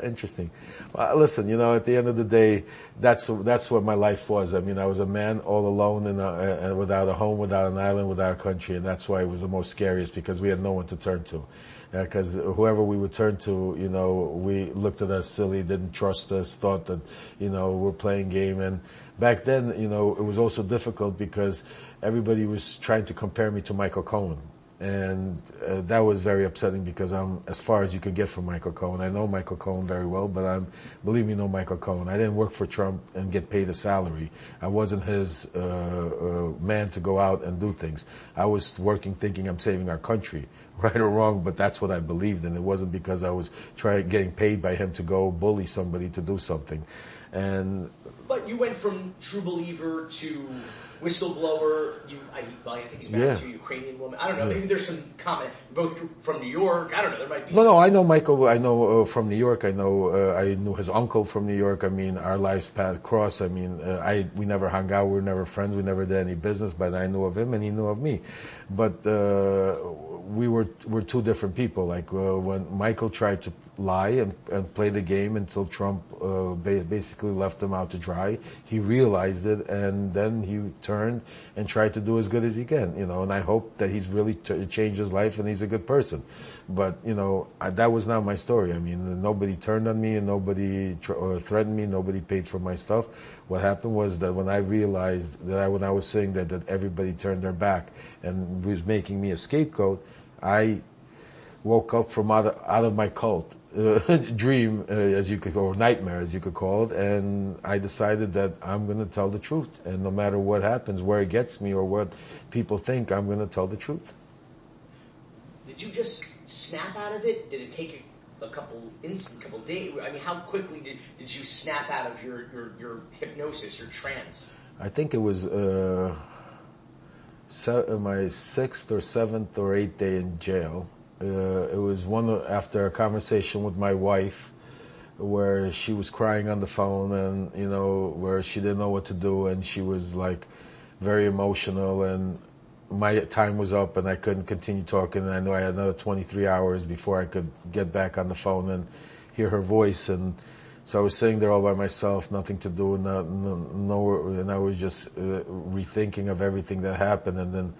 Interesting. Well, listen, at the end of the day, that's what my life was. I mean, I was a man all alone and without a home, without an island, without a country, and that's why it was the most scariest because we had no one to turn to. Because whoever we would turn to, we looked at us silly, didn't trust us, thought that, we're playing game. And back then, it was also difficult because everybody was trying to compare me to Michael Cohen. And that was very upsetting because I'm as far as you could get from Michael Cohen. I know Michael Cohen very well, but believe me, know Michael Cohen. I didn't work for Trump and get paid a salary. I wasn't his man to go out and do things. I was working thinking I'm saving our country, right or wrong, but that's what I believed in. It wasn't because I was getting paid by him to go bully somebody to do something. But you went from true believer to whistleblower. I think he's married to a Ukrainian woman. I don't know. Maybe there's some comment. Both from New York. I don't know. There might be. No. I know Michael. I know from New York. I knew his uncle from New York. I mean, our lives crossed. I mean, we never hung out. We were never friends. We never did any business. But I knew of him, and he knew of me. But we're two different people. Like when Michael tried to lie and play the game until Trump basically left him out to dry. He realized it, and then he turned and tried to do as good as he can, and I hope that he's really changed his life and he's a good person. But, that was not my story. I mean, nobody turned on me and nobody threatened me. Nobody paid for my stuff. What happened was that when I realized that when I was saying that everybody turned their back and was making me a scapegoat, I woke up from out of my cult dream, as you could, or nightmare, as you could call it, and I decided that I'm going to tell the truth. And no matter what happens, where it gets me or what people think, I'm going to tell the truth. Did you just snap out of it? Did it take a couple days? I mean, how quickly did you snap out of your hypnosis, your trance? I think it was my sixth or seventh or eighth day in jail. It was after a conversation with my wife where she was crying on the phone and, where she didn't know what to do and she was like very emotional and my time was up and I couldn't continue talking and I knew I had another 23 hours before I could get back on the phone and hear her voice. And so I was sitting there all by myself, nothing to do, and I was just rethinking of everything that happened, and then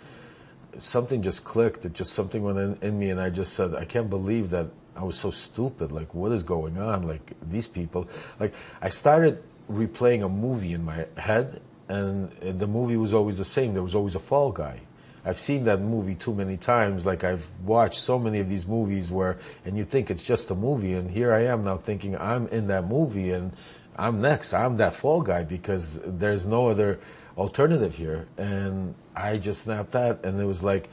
something just clicked. It just something went in me, and I just said, I can't believe that I was so stupid. Like, what is going on? Like, these people. Like, I started replaying a movie in my head, and the movie was always the same. There was always a fall guy. I've seen that movie too many times. Like, I've watched so many of these movies and you think it's just a movie, and here I am now thinking I'm in that movie, and I'm next. I'm that fall guy because there's no other alternative here. And I just snapped out, and it was like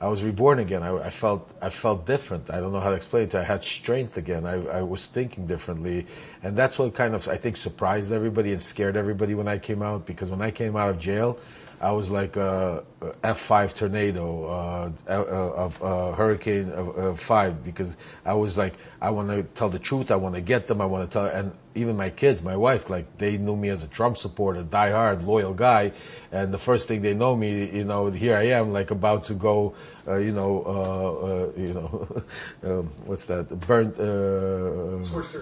I was reborn again. I felt different. I don't know how to explain it. I had strength again. I was thinking differently, and that's what kind of, I think, surprised everybody and scared everybody when I came out, because when I came out of jail, I was like a F5 tornado of Hurricane 5, because I was like, I want to tell the truth. I want to get them. I want to tell, and even my kids, my wife, like, they knew me as a Trump supporter, diehard, loyal guy. And the first thing they know me, here I am, like, about to go, what's that? Burnt,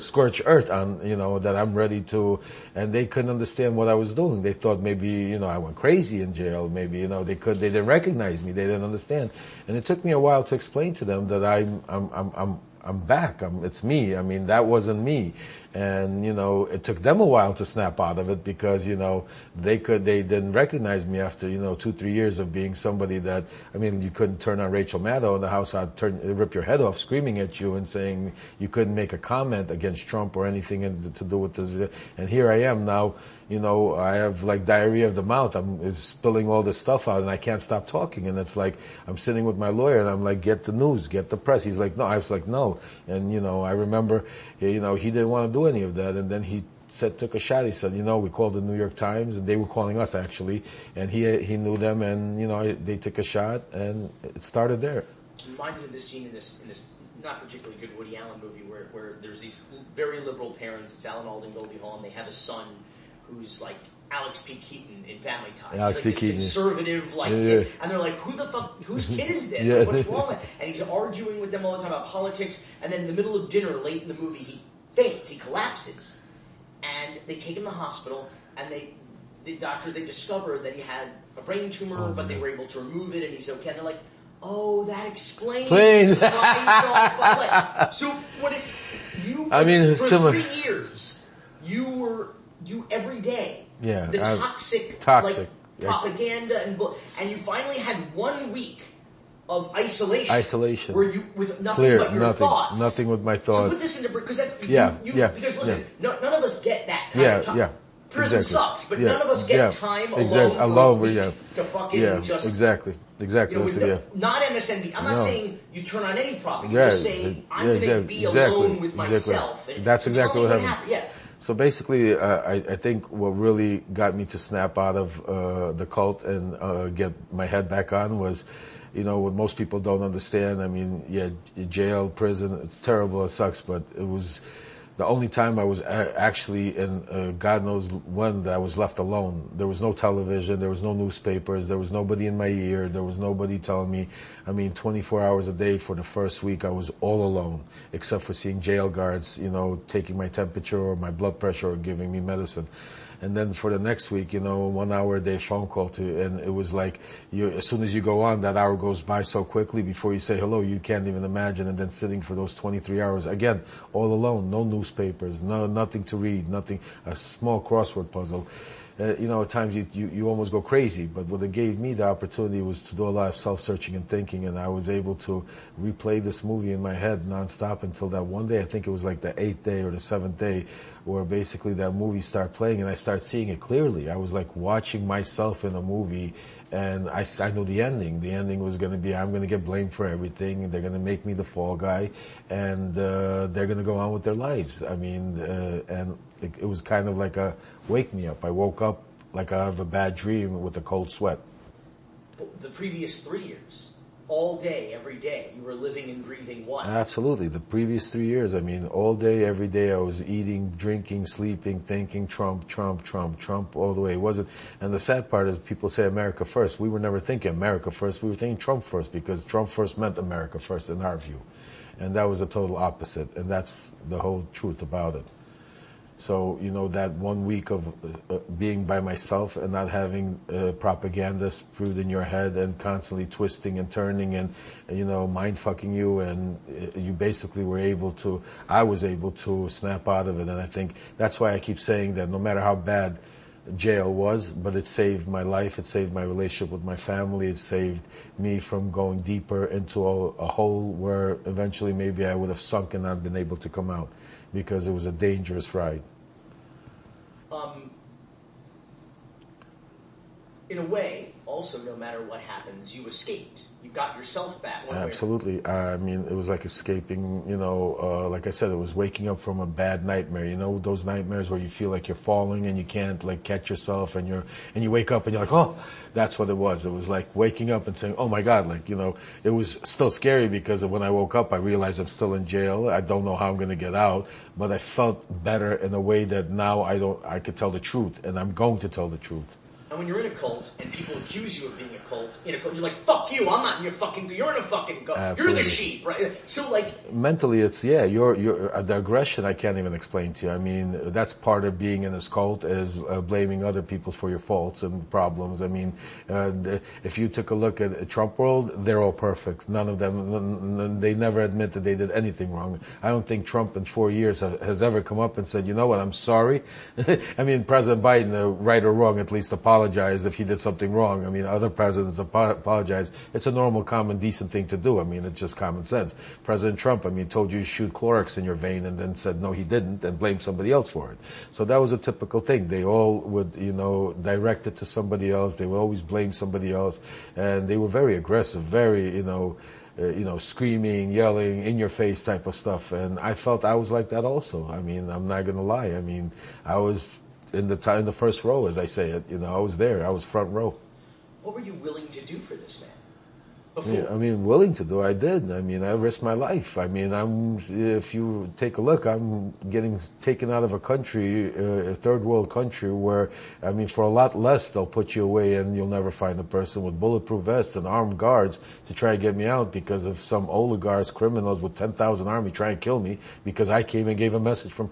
scorched earth on, that I'm ready to, and they couldn't understand what I was doing. They thought maybe, I went crazy in jail. Maybe, they didn't recognize me. They didn't understand. And it took me a while to explain to them that I'm back. It's me. I mean, that wasn't me. And, it took them a while to snap out of it because, they didn't recognize me after, 2-3 years of being somebody that, I mean, you couldn't turn on Rachel Maddow in the house. I'd rip your head off screaming at you and saying you couldn't make a comment against Trump or anything to do with this. And here I am now, I have like diarrhea of the mouth. I'm spilling all this stuff out and I can't stop talking. And it's like, I'm sitting with my lawyer and I'm like, get the news, get the press. He's like, no. I was like, no. And, I remember, he didn't want to do any of that. And then he took a shot. He said, we called the New York Times, and they were calling us actually. And he knew them, and, they took a shot, and it started there. Reminded of this scene in this not particularly good Woody Allen movie where there's these very liberal parents. It's Alan Alda and Goldie Hawn, and they have a son who's like Alex P. Keaton in Family Ties. Alex He's like P. Keaton, conservative, like, yeah. And they're like, who the fuck, whose kid is this? Yeah. Like, what's wrong with? And he's arguing with them all the time about politics. And then in the middle of dinner, late in the movie, faints, he collapses. And they take him to the hospital, and the doctors, they discover that he had a brain tumor, but they were able to remove it, and he's okay. And they're like, oh, that explains why so what it, you, for, I mean, for 3 years, you every day, the toxic like, propaganda, and you finally had 1 week of isolation. Where you, with nothing but your thoughts. Nothing with my thoughts. So put this into, because because listen, none of us get that kind of time. Prison sucks, but none of us get time alone to fucking just... Exactly. Not MSNBC. I'm not saying you turn on any propaganda. You're just saying, I'm going to be alone with myself. And that's exactly what happened. Yeah. So basically, I think what really got me to snap out of the cult and get my head back on was, what most people don't understand. I mean, jail, prison, it's terrible, it sucks, but it was the only time I was actually in, God knows when, that I was left alone. There was no television, there was no newspapers, there was nobody in my ear, there was nobody telling me. 24 hours a day for the first week I was all alone, except for seeing jail guards, taking my temperature or my blood pressure or giving me medicine. And then for the next week, 1 hour a day phone call and it was like, as soon as you go on, that hour goes by so quickly before you say hello, you can't even imagine. And then sitting for those 23 hours, again, all alone, no newspapers, nothing to read, nothing, a small crossword puzzle. At times you almost go crazy, but what it gave me the opportunity was to do a lot of self-searching and thinking, and I was able to replay this movie in my head nonstop until that one day, I think it was like the 8th day or the 7th day, where basically that movie started playing and I started seeing it clearly. I was like watching myself in a movie, and I knew the ending. The ending was going to be, I'm going to get blamed for everything, and they're going to make me the fall guy, and they're going to go on with their lives. And it was kind of like a wake me up. I woke up like I have a bad dream with a cold sweat. The previous 3 years, all day, every day, you were living and breathing what? Absolutely. The previous 3 years, all day, every day, I was eating, drinking, sleeping, thinking Trump, all the way. It wasn't, and the sad part is people say America first. We were never thinking America first. We were thinking Trump first, because Trump first meant America first in our view. And that was the total opposite. And that's the whole truth about it. So, that 1 week of being by myself and not having propaganda spewed in your head and constantly twisting and turning and mind fucking you, and you basically I was able to snap out of it. And I think that's why I keep saying that no matter how bad jail was, but it saved my life, it saved my relationship with my family, it saved me from going deeper into a hole where eventually maybe I would have sunk and not been able to come out, because it was a dangerous ride. In a way, also, no matter what happens, you escaped. You got yourself back. Absolutely. It was like escaping, like I said, it was waking up from a bad nightmare. Those nightmares where you feel like you're falling and you can't catch yourself, and you wake up and you're like, oh, that's what it was. It was like waking up and saying, oh my God, it was still scary, because when I woke up, I realized I'm still in jail. I don't know how I'm going to get out, but I felt better in a way that now I could tell the truth, and I'm going to tell the truth. And when you're in a cult and people accuse you of being you're like, fuck you, I'm not in your fucking, you're in a fucking cult. Absolutely. You're the sheep, right? So mentally it's, you're the aggression I can't even explain to you. That's part of being in this cult, is blaming other people for your faults and problems. If you took a look at Trump world, they're all perfect. None of them, they never admit that they did anything wrong. I don't think Trump in 4 years has ever come up and said, you know what, I'm sorry. President Biden, right or wrong, at least apologized if he did something wrong. Other presidents apologize. It's a normal, common, decent thing to do. It's just common sense. President Trump, told you to shoot Clorox in your vein and then said, no, he didn't, and blamed somebody else for it. So that was a typical thing. They all would, direct it to somebody else. They would always blame somebody else. And they were very aggressive, very, screaming, yelling, in your face type of stuff. And I felt I was like that also. I'm not going to lie. I was in the first row, as I say it. I was there. I was front row. What were you willing to do for this before. I mean, willing to do. I did. I mean, I risked my life. I mean, if you take a look, I'm getting taken out of a country, a third world country where, I mean, for a lot less, they'll put you away and you'll never find a person with bulletproof vests and armed guards to try to get me out because of some oligarchs, criminals with 10,000 army try and kill me because I came and gave a message from